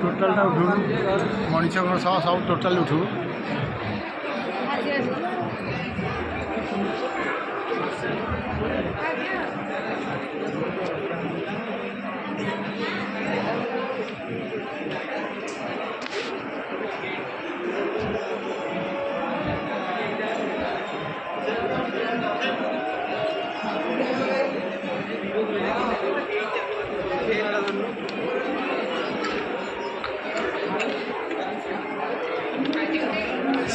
ଟୋଟାଲଟା ଉଠୁନୁ ମଣିଷଙ୍କ ସହ ସବୁ ଟୋଟାଲ ଉଠୁ।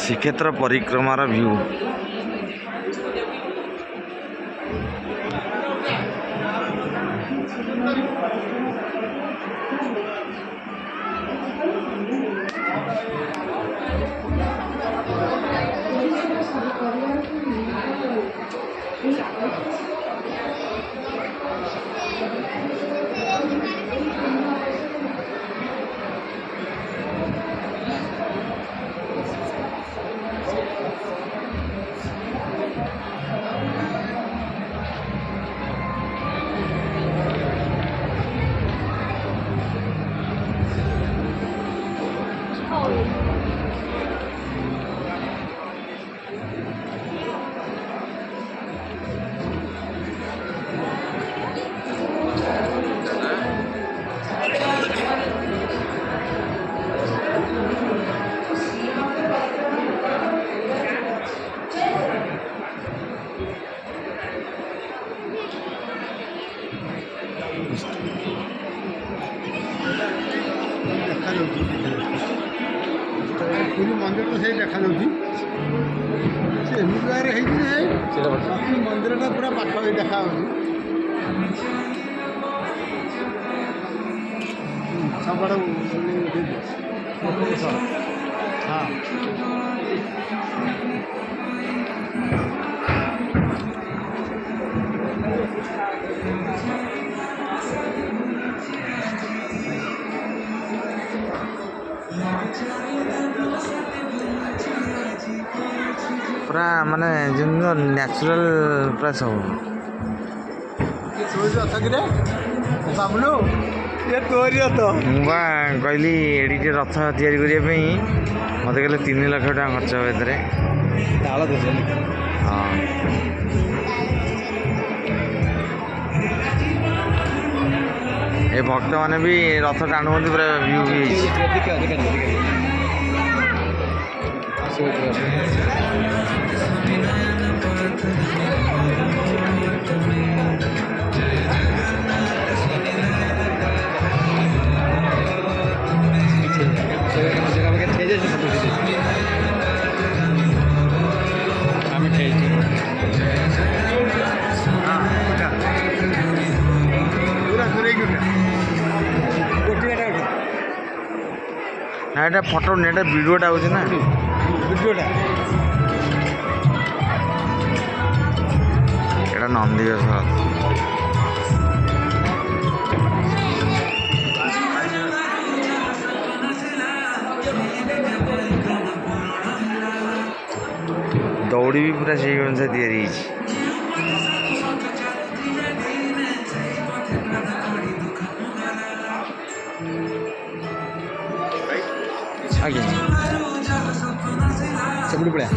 ଶ୍ରୀକ୍ଷେତ୍ର ପରିକ୍ରମାର ଭ୍ୟୁ। ପୁରୀ ମନ୍ଦିର ତ ସେଇ ଦେଖାଯାଉଛି। ସେ ଏମିତି ଜାଗାରେ ହେଇଛି ଯେ ମନ୍ଦିରଟା ପୁରା ପାଖରେ ଦେଖାଯାଉଛି। ସବୁଆଡ଼େ ହଁ ପୁରା ମାନେ ଯେମିତି ନ୍ୟାଚୁରାଲ ପୁରା ସବୁ। ବାବୁଲୁ ଏ ତୋରି ରଥ। ମୁଁ ବା କହିଲି ଏଡ଼ିଟେ ରଥ ତିଆରି କରିବା ପାଇଁ ମୋତେ କହିଲେ 3 ଲକ୍ଷ ଟଙ୍କା ଖର୍ଚ୍ଚ ହେବ ଏଥିରେ। ତାଳ ଦେଉଛନ୍ତି। ହଁ ଏ ଭକ୍ତମାନେ ବି ରଥ ଟାଣୁଛନ୍ତି ପୁରା ଭ୍ୟୁ ବି ହେଇଛି। ନା ଏଇଟା ଫଟୋ ନୁହେଁ, ଏଇଟା ଭିଡ଼ିଓଟା ହେଉଛି ନା। ଏଇଟା ନନ୍ଦିଘୋଷ ରଥ। ଦୌଡ଼ି ବି ପୁରା ସେଇ ଅନୁସାରେ ତିଆରି ହେଇଛି। ଆଜ୍ଞା ସେପଟେ ପଳା।